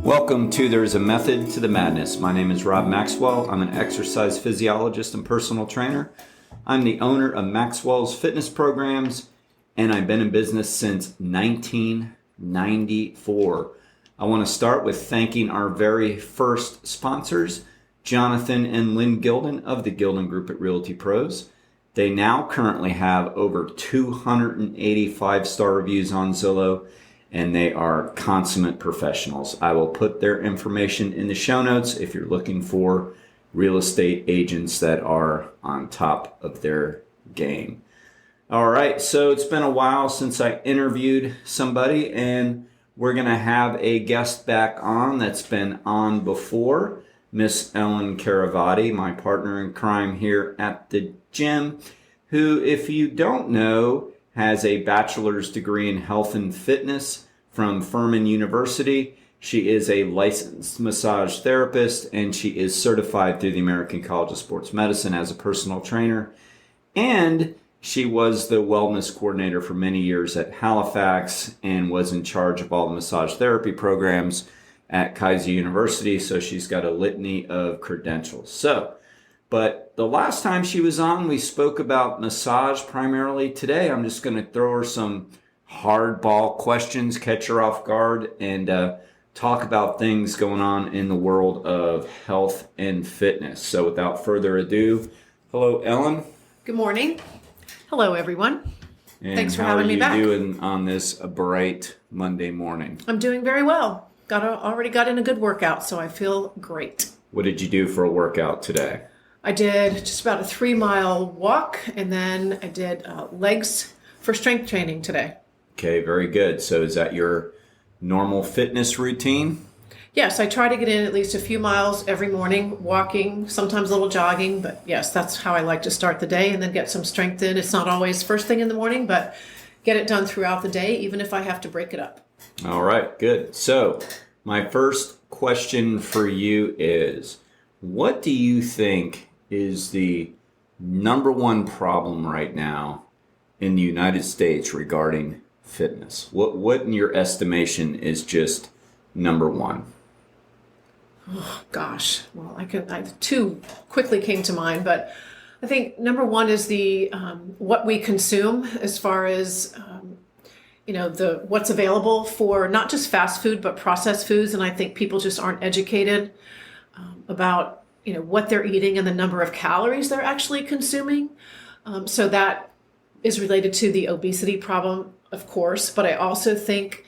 Welcome to There's a Method to the Madness. My name is Rob Maxwell. I'm an exercise physiologist and personal trainer. I'm the owner of Maxwell's Fitness Programs, and I've been in business since 1994. I want to start with thanking our very first sponsors, Jonathan and Lyn Gildon of the Gildon Group at Realty Pros. They now currently have over 285 star reviews on Zillow, and they are consummate professionals. I will put their information in the show notes if you're looking for real estate agents that are on top of their game. All right, so it's been a while since I interviewed somebody, and we're going to have a guest back on that's been on before, Miss Lyn Caravati, my partner in crime here at the gym, who, if you don't know, has a bachelor's degree in health and fitness from Furman University. She is a licensed massage therapist, and she is certified through the American College of Sports Medicine as a personal trainer. And she was the wellness coordinator for many years at Halifax and was in charge of all the massage therapy programs at Kaiser University. So she's got a litany of credentials. But the last time she was on, we spoke about massage primarily. Today, I'm just going to throw her some hardball questions, catch her off guard, and talk about things going on in the world of health and fitness. So without further ado, hello, Ellen. Good morning. Hello, everyone. And thanks for having me back. How are you doing on this bright Monday morning? I'm doing very well. Already got in a good workout, so I feel great. What did you do for a workout today? I did just about a 3-mile walk, and then I did legs for strength training today. Okay, very good. So is that your normal fitness routine? Yes, I try to get in at least a few miles every morning, walking, sometimes a little jogging, but yes, that's how I like to start the day and then get some strength in. It's not always first thing in the morning, but get it done throughout the day, even if I have to break it up. All right, good. So my first question for you is, what do you think is the number one problem right now in the United States regarding fitness? What in your estimation is just number one? Oh, gosh. Well, two quickly came to mind, but I think number one is the what we consume as far as what's available for not just fast food but processed foods, and I think people just aren't educated about what they're eating and the number of calories they're actually consuming. So that is related to the obesity problem, of course, but I also think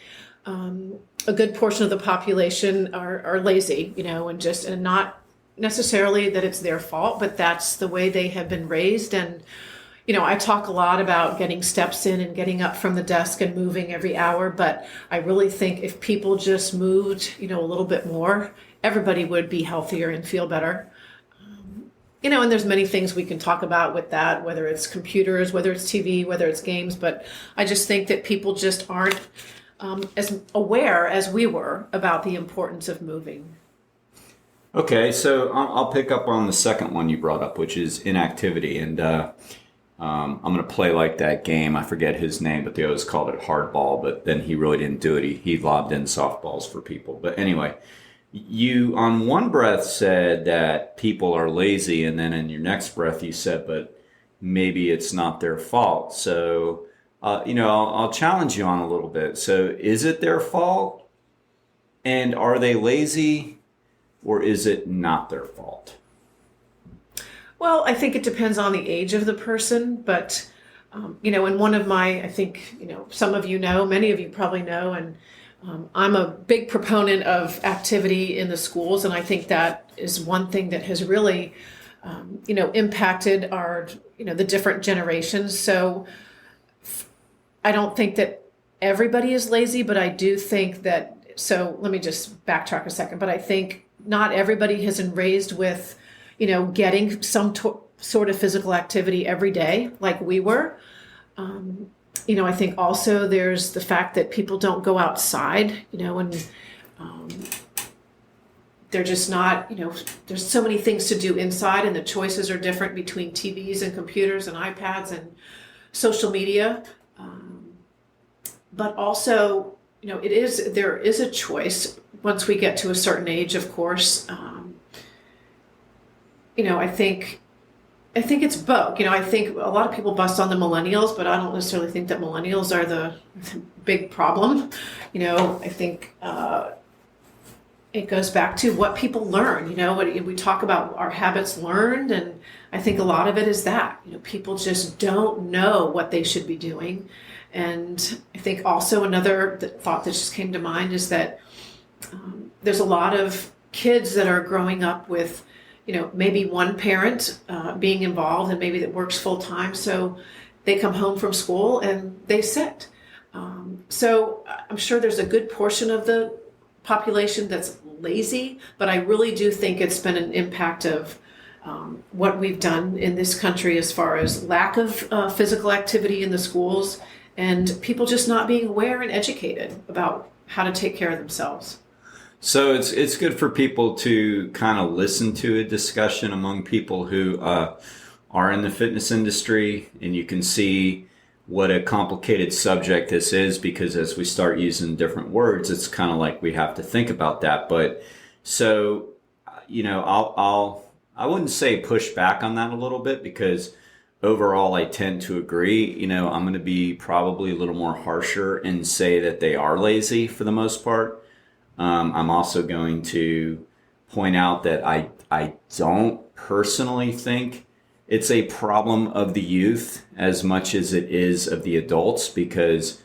a good portion of the population are lazy, and not necessarily that it's their fault, but that's the way they have been raised. And, I talk a lot about getting steps in and getting up from the desk and moving every hour, but I really think if people just moved, a little bit more, everybody would be healthier and feel better. And there's many things we can talk about with that, whether it's computers, whether it's TV, whether it's games, but I just think that people just aren't as aware as we were about the importance of moving. Okay, so I'll pick up on the second one you brought up, which is inactivity. And I'm going to play like that game. I forget his name, but they always called it hardball, but then he really didn't do it. He lobbed in softballs for people. But anyway, you on one breath said that people are lazy, and then in your next breath you said, but maybe it's not their fault. So, I'll challenge you on a little bit. So is it their fault? And are they lazy, or is it not their fault? Well, I think it depends on the age of the person, but, in one of my, I think, some of you know, many of you probably know, and I'm a big proponent of activity in the schools, and I think that is one thing that has really, impacted our, the different generations. So I don't think that everybody is lazy, but I do think that, so let me just backtrack a second, but I think not everybody has been raised with, getting some sort of physical activity every day like we were. I think also there's the fact that people don't go outside, and they're just not, there's so many things to do inside, and the choices are different between TVs and computers and iPads and social media. But also, there is a choice once we get to a certain age, of course, I think it's both. I think a lot of people bust on the millennials, but I don't necessarily think that millennials are the big problem. I think it goes back to what people learn. We talk about our habits learned, and I think a lot of it is that, people just don't know what they should be doing. And I think also another thought that just came to mind is that there's a lot of kids that are growing up with, maybe one parent being involved and maybe that works full time. So they come home from school and they sit. So I'm sure there's a good portion of the population that's lazy, but I really do think it's been an impact of what we've done in this country as far as lack of physical activity in the schools and people just not being aware and educated about how to take care of themselves. So it's good for people to kind of listen to a discussion among people who are in the fitness industry, and you can see what a complicated subject this is, because as we start using different words, it's kind of like we have to think about that. But so, I wouldn't say push back on that a little bit, because overall I tend to agree. I'm going to be probably a little more harsher and say that they are lazy for the most part. I'm also going to point out that I don't personally think it's a problem of the youth as much as it is of the adults, because,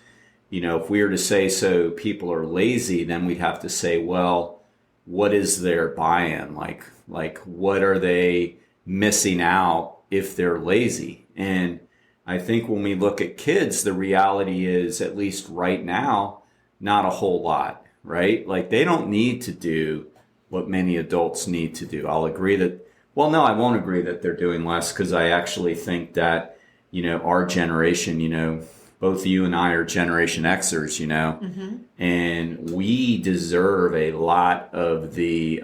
if we were to say so people are lazy, then we'd have to say, well, what is their buy-in? Like what are they missing out if they're lazy? And I think when we look at kids, the reality is, at least right now, not a whole lot. Right? Like they don't need to do what many adults need to do. I'll agree that, well, no, I won't agree that they're doing less, because I actually think that, our generation, both you and I are Generation Xers, Mm-hmm. and we deserve a lot of the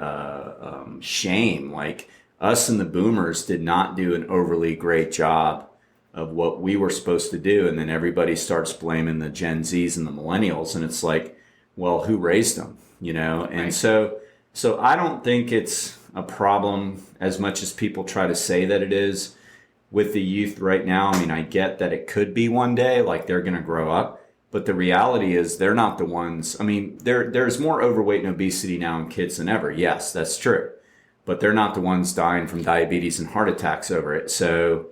shame. Like us and the boomers did not do an overly great job of what we were supposed to do. And then everybody starts blaming the Gen Zs and the millennials. And it's like, well, who raised them, And Right. so I don't think it's a problem as much as people try to say that it is with the youth right now. I mean, I get that it could be one day, like they're going to grow up, but the reality is they're not the ones. I mean, there's more overweight and obesity now in kids than ever. Yes, that's true, but they're not the ones dying from diabetes and heart attacks over it. So,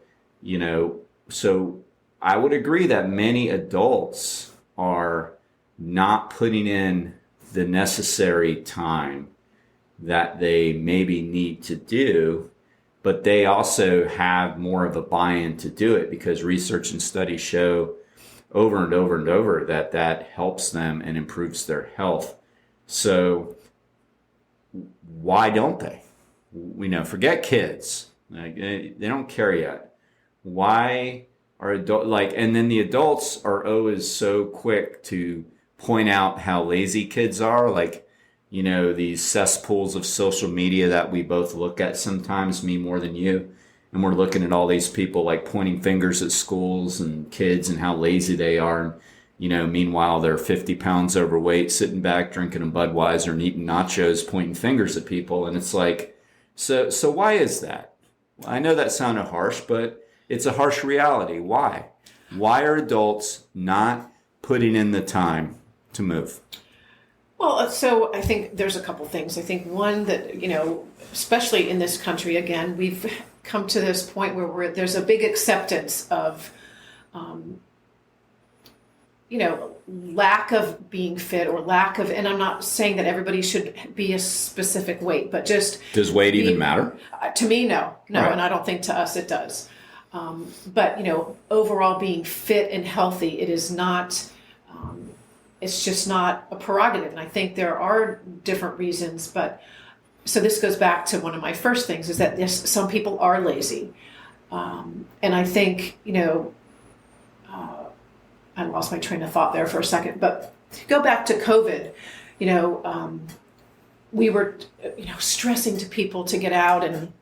so I would agree that many adults are not putting in the necessary time that they maybe need to do, but they also have more of a buy-in to do it, because research and studies show over and over and over that helps them and improves their health. So why don't they? Forget kids. They don't care yet. Why are and then the adults are always so quick to point out how lazy kids are, these cesspools of social media that we both look at sometimes, me more than you, and we're looking at all these people like pointing fingers at schools and kids and how lazy they are, and meanwhile they're 50 pounds overweight, sitting back drinking a Budweiser and eating nachos, pointing fingers at people. And it's like, so why is that? I know that sounded harsh, but it's a harsh reality. Why are adults not putting in the time to move? Well, so I think there's a couple things. I think one that, especially in this country, again, we've come to this point where there's a big acceptance of, lack of being fit or lack of, and I'm not saying that everybody should be a specific weight, but just... Does weight even matter? To me, no. Right. And I don't think to us it does. But, overall being fit and healthy, it is not... it's just not a prerogative. And I think there are different reasons, but so this goes back to one of my first things, is that some people are lazy. And I think, I lost my train of thought there for a second, but to go back to COVID, we were, stressing to people to get out and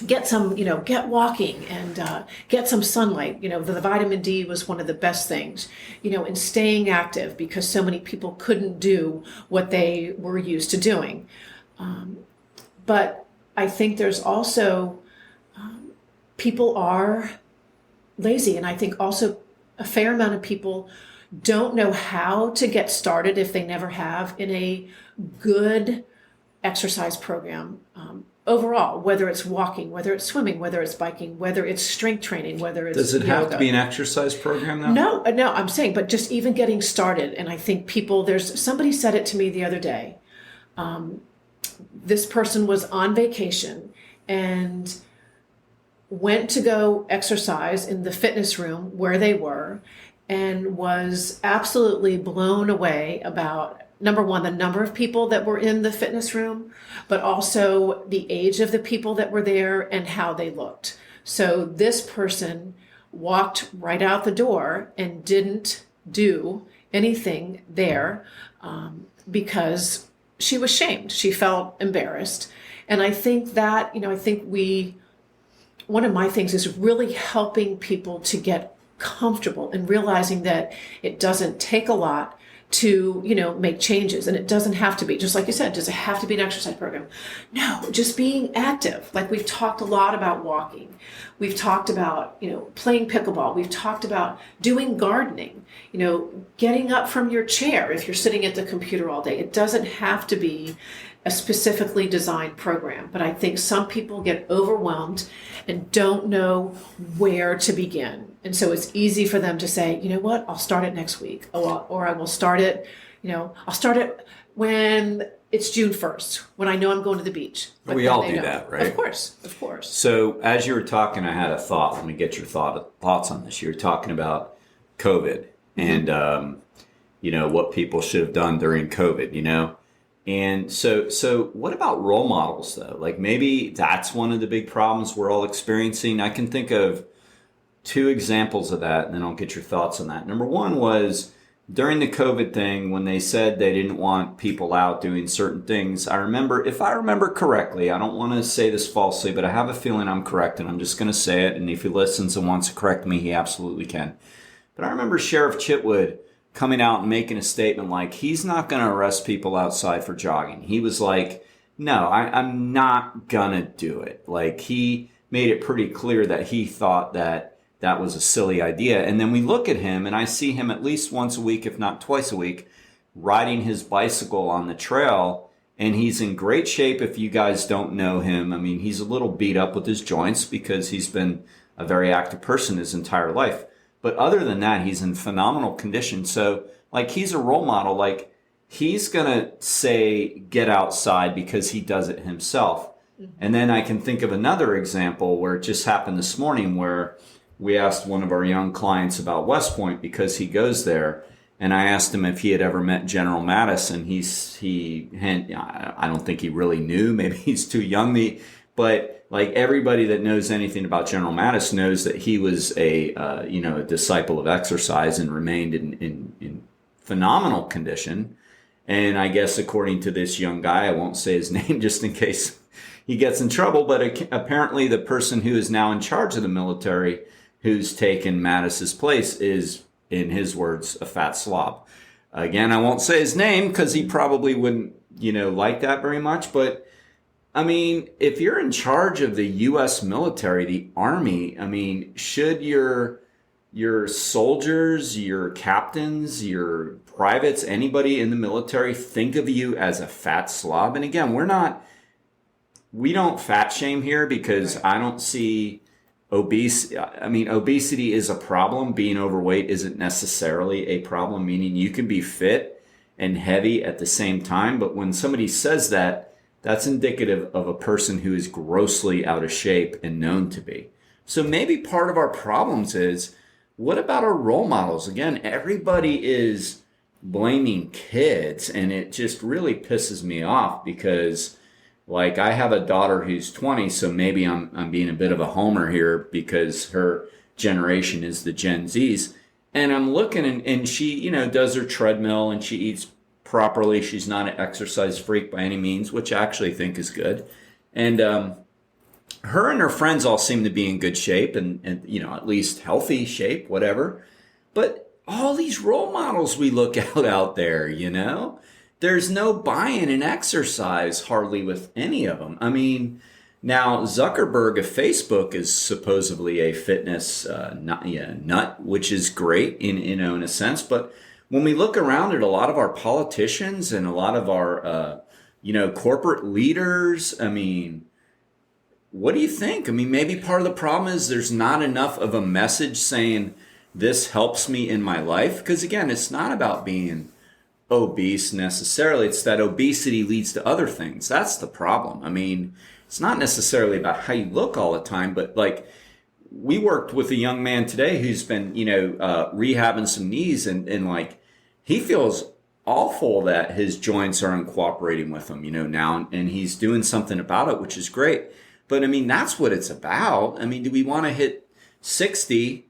get walking and get some sunlight. The vitamin D was one of the best things, in staying active because so many people couldn't do what they were used to doing. But I think there's also, people are lazy. And I think also a fair amount of people don't know how to get started if they never have in a good exercise program. Overall, whether it's walking, whether it's swimming, whether it's biking, whether it's strength training, whether it's Does it yoga. have to be an exercise program now? No, I'm saying, but just even getting started. And I think somebody said it to me the other day. This person was on vacation and went to go exercise in the fitness room where they were and was absolutely blown away about, number one, the number of people that were in the fitness room, but also the age of the people that were there and how they looked. So this person walked right out the door and didn't do anything there because she was shamed. She felt embarrassed. And I think that, one of my things is really helping people to get comfortable and realizing that it doesn't take a lot to, make changes. And it doesn't have to be, just like you said, does it have to be an exercise program? No, just being active. Like we've talked a lot about walking. We've talked about, playing pickleball. We've talked about doing gardening, getting up from your chair if you're sitting at the computer all day. It doesn't have to be a specifically designed program, but I think some people get overwhelmed and don't know where to begin. And so it's easy for them to say, you know what, I'll start it next week. Or I will start it, I'll start it when it's June 1st, when I know I'm going to the beach. But we all do that, right? Of course. So as you were talking, I had a thought. Let me get your thoughts on this. You were talking about COVID and, what people should have done during COVID, And so what about role models, though? Like maybe that's one of the big problems we're all experiencing. I can think of two examples of that, and then I'll get your thoughts on that. Number one was during the COVID thing, when they said they didn't want people out doing certain things. If I remember correctly, I don't want to say this falsely, but I have a feeling I'm correct, and I'm just going to say it. And if he listens and wants to correct me, he absolutely can. But I remember Sheriff Chitwood coming out and making a statement like he's not going to arrest people outside for jogging. He was like, no, I'm not going to do it. Like he made it pretty clear that he thought that was a silly idea. And then we look at him and I see him at least once a week, if not twice a week, riding his bicycle on the trail. And he's in great shape if you guys don't know him. I mean, he's a little beat up with his joints because he's been a very active person his entire life. But other than that, he's in phenomenal condition. So, like, he's a role model. Like, he's going to say, get outside because he does it himself. Mm-hmm. And then I can think of another example where it just happened this morning where we asked one of our young clients about West Point because he goes there. And I asked him if he had ever met General Mattis. And I don't think he really knew. Maybe he's too young. But like everybody that knows anything about General Mattis knows that he was a disciple of exercise and remained in phenomenal condition. And I guess according to this young guy, I won't say his name just in case he gets in trouble, but apparently the person who is now in charge of the military who's taken Mattis's place is, in his words, a fat slob. Again, I won't say his name because he probably wouldn't, like that very much, but I mean, if you're in charge of the U.S. military, the Army, I mean, should your soldiers, your captains, your privates, anybody in the military think of you as a fat slob? And again, we don't fat shame here because right. I don't see obesity is a problem. Being overweight isn't necessarily a problem, meaning you can be fit and heavy at the same time. But when somebody says that, that's indicative of a person who is grossly out of shape and known to be. So maybe part of our problems is, what about our role models? Again, everybody is blaming kids, and it just really pisses me off because, like, I have a daughter who's 20, so maybe I'm being a bit of a homer here because her generation is the Gen Zs. And I'm looking, and she, does her treadmill, and she eats properly. She's not an exercise freak by any means, which I actually think is good. And her and her friends all seem to be in good shape and at least healthy shape, whatever. But all these role models we look out there, there's no buy-in in exercise hardly with any of them. I mean, now Zuckerberg of Facebook is supposedly a fitness nut, which is great in a sense. But when we look around at a lot of our politicians and a lot of our corporate leaders, I mean, what do you think? I mean, maybe part of the problem is there's not enough of a message saying this helps me in my life. Because again, it's not about being obese necessarily. It's that obesity leads to other things. That's the problem. I mean, it's not necessarily about how you look all the time, but like we worked with a young man today who's been, rehabbing some knees and like he feels awful that his joints aren't cooperating with him, now, and he's doing something about it, which is great. But I mean, that's what it's about. I mean, do we want to hit 60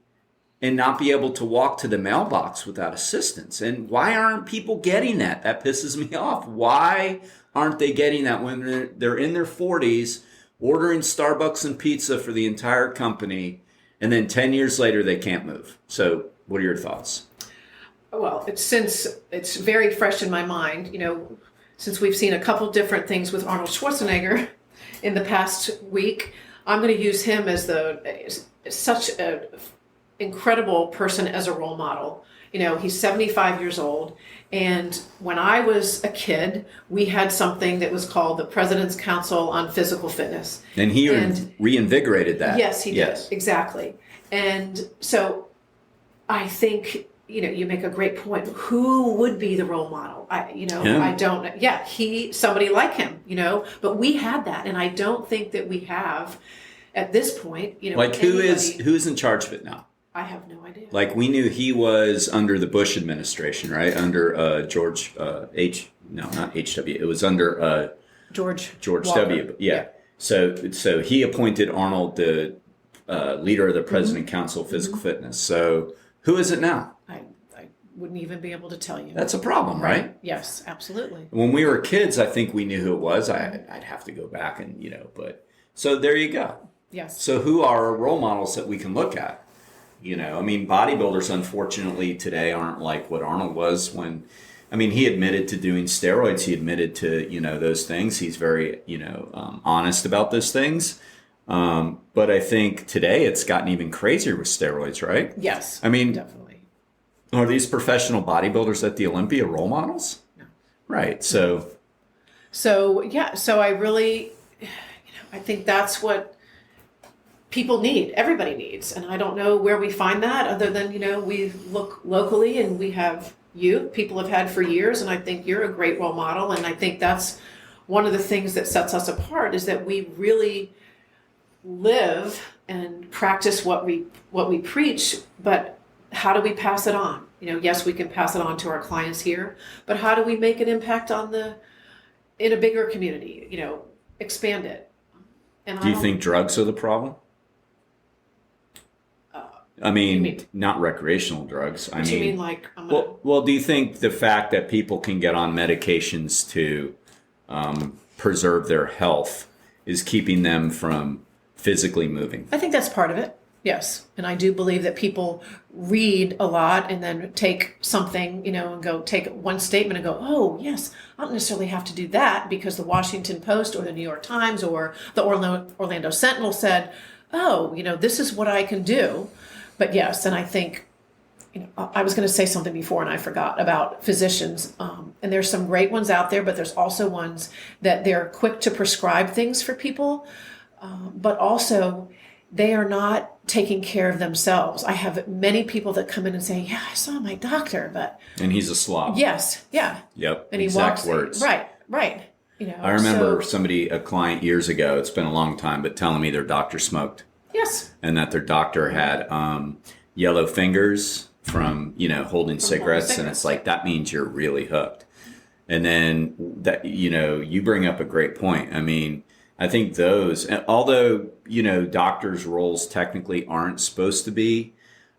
and not be able to walk to the mailbox without assistance? And why aren't people getting that? That pisses me off. Why aren't they getting that when they're in their 40s, ordering Starbucks and pizza for the entire company, and then 10 years later they can't move? So what are your thoughts? Well, since it's very fresh in my mind, since we've seen a couple different things with Arnold Schwarzenegger in the past week, I'm going to use him as such an incredible person as a role model. He's 75 years old. And when I was a kid, we had something that was called the President's Council on Physical Fitness. And he reinvigorated that. Yes, he did. Exactly. And so I think, you make a great point. Who would be the role model? I don't know. Yeah, somebody like him, but we had that. And I don't think that we have at this point, like who's in charge of it now? I have no idea. Like we knew he was under the Bush administration, right? Under George not H.W. It was under George Walker. W. Yeah. So he appointed Arnold the leader of the President Council of Physical Fitness. So who is it now? I wouldn't even be able to tell you. That's a problem, right? Yes, absolutely. When we were kids, I think we knew who it was. I'd have to go back and but so there you go. Yes. So who are role models that we can look at? I mean, bodybuilders, unfortunately, today aren't like what Arnold was when, he admitted to doing steroids. He admitted to, those things. He's very, honest about those things. But I think today it's gotten even crazier with steroids, right? Yes. Definitely. Are these professional bodybuilders at the Olympia role models? No. Right. So I really, I think that's what people need, everybody needs. And I don't know where we find that other than, we look locally and we have people have had for years. And I think you're a great role model. And I think that's one of the things that sets us apart is that we really live and practice what we preach, but how do we pass it on? Yes, we can pass it on to our clients here, but how do we make an impact in a bigger community, expand it? And do you think drugs are the problem? Not recreational drugs. You mean like? Well, do you think the fact that people can get on medications to preserve their health is keeping them from physically moving? I think that's part of it. Yes. And I do believe that people read a lot and then take something, and go take one statement and go, oh, yes, I don't necessarily have to do that because the Washington Post or the New York Times or the Orlando Sentinel said, oh, this is what I can do. But yes, and I think, I was going to say something before and I forgot about physicians. And there's some great ones out there, but there's also ones that they're quick to prescribe things for people, but also they are not taking care of themselves. I have many people that come in and say, yeah, I saw my doctor, but... And he's a slob. Yes, yeah. Yep, and he exact walks, words. Right. I remember a client years ago, it's been a long time, but telling me their doctor smoked. Yes. And that their doctor had yellow fingers from, holding cigarettes. And it's like, that means you're really hooked. And then that, you bring up a great point. I think those, although, doctors' roles technically aren't supposed to be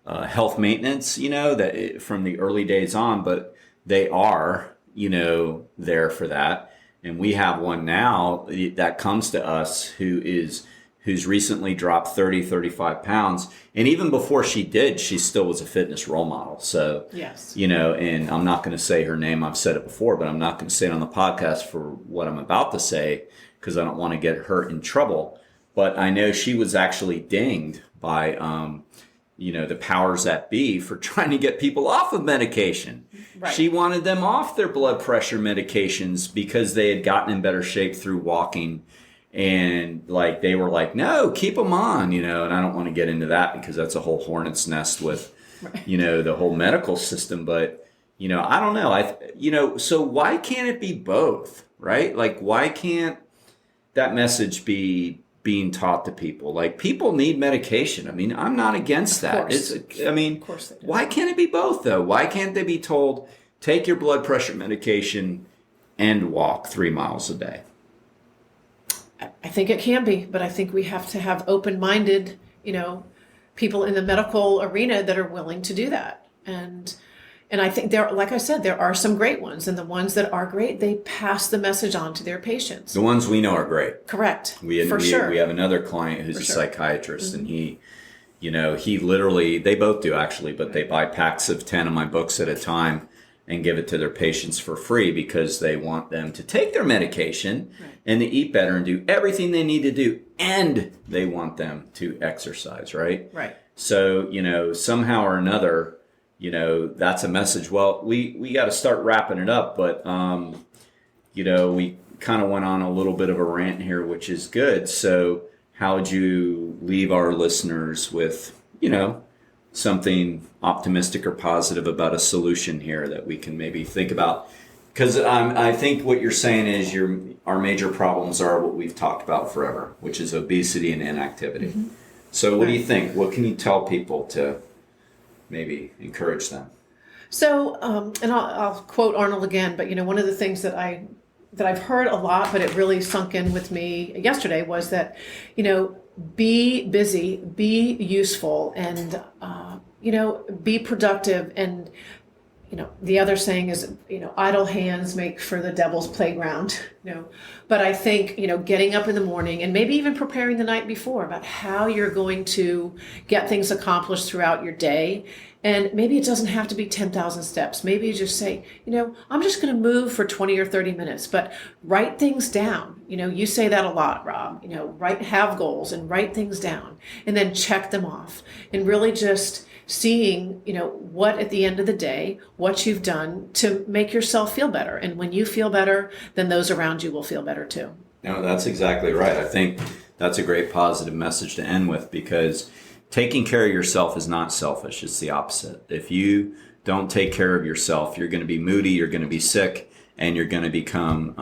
health maintenance, that from the early days on, but they are, there for that. And we have one now that comes to us who is who's recently dropped 30, 35 pounds. And even before she did, she still was a fitness role model. So, yes, and I'm not going to say her name. I've said it before, but I'm not going to say it on the podcast for what I'm about to say because I don't want to get her in trouble. But I know she was actually dinged by, the powers that be for trying to get people off of medication. Right. She wanted them off their blood pressure medications because they had gotten in better shape through walking. And they were like, no, keep them on, and I don't want to get into that because that's a whole hornet's nest with, right. The whole medical system. But, I don't know. So why can't it be both, right? Why can't that message be being taught to people? People need medication. I mean, I'm not against that. Of course they do. Why can't it be both though? Why can't they be told, take your blood pressure medication and walk 3 miles a day? I think it can be, but I think we have to have open-minded, people in the medical arena that are willing to do that. And I think like I said, there are some great ones, and the ones that are great, they pass the message on to their patients. The ones we know are great. Correct. Sure. We have another client who's a psychiatrist, and he literally, they both do actually, but they buy packs of 10 of my books at a time and give it to their patients for free because they want them to take their medication and to eat better and do everything they need to do. And they want them to exercise, right? Right. So, somehow or another, that's a message. Well, we got to start wrapping it up, but, we kind of went on a little bit of a rant here, which is good. So how would you leave our listeners with, something optimistic or positive about a solution here that we can maybe think about? Because I think what you're saying is our major problems are what we've talked about forever, which is obesity and inactivity. Mm-hmm. So what do you think? What can you tell people to maybe encourage them? So, and I'll quote Arnold again, but one of the things that I've heard a lot, but it really sunk in with me yesterday was that, be busy, be useful, and, be productive. And, the other saying is, idle hands make for the devil's playground, But I think, getting up in the morning and maybe even preparing the night before about how you're going to get things accomplished throughout your day. And maybe it doesn't have to be 10,000 steps. Maybe you just say, I'm just going to move for 20 or 30 minutes, but write things down. You say that a lot, Rob, have goals and write things down and then check them off and really just seeing, what at the end of the day, what you've done to make yourself feel better. And when you feel better, then those around you will feel better too. No, that's exactly right. I think that's a great positive message to end with, because taking care of yourself is not selfish. It's the opposite. If you don't take care of yourself, you're going to be moody, you're going to be sick, and you're going to become,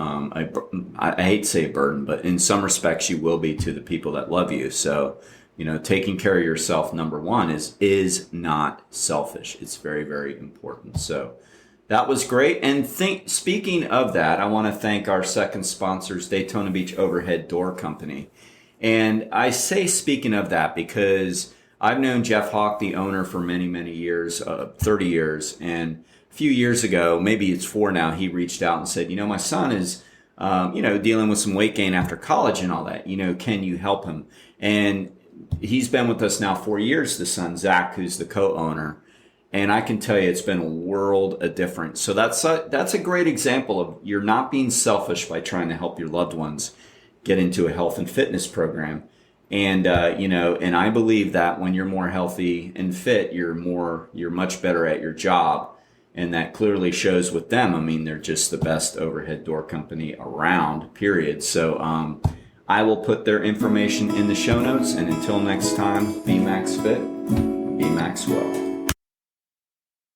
I hate to say a burden, but in some respects you will be to the people that love you. So, taking care of yourself, number one, is not selfish. It's very, very important. So that was great. And speaking of that, I want to thank our second sponsors, Daytona Beach Overhead Door Company. And I say speaking of that because I've known Jeff Hawk, the owner, for many, many years, 30 years. And a few years ago, maybe it's 4 now, he reached out and said, my son is, dealing with some weight gain after college and all that. Can you help him? And he's been with us now 4 years, the son, Zach, who's the co-owner. And I can tell you it's been a world of difference. So that's a great example of you're not being selfish by trying to help your loved ones get into a health and fitness program. And, and I believe that when you're more healthy and fit, you're much better at your job. And that clearly shows with them. I mean, they're just the best overhead door company around, period. So, I will put their information in the show notes. And until next time, be Max Fit, be Max Well.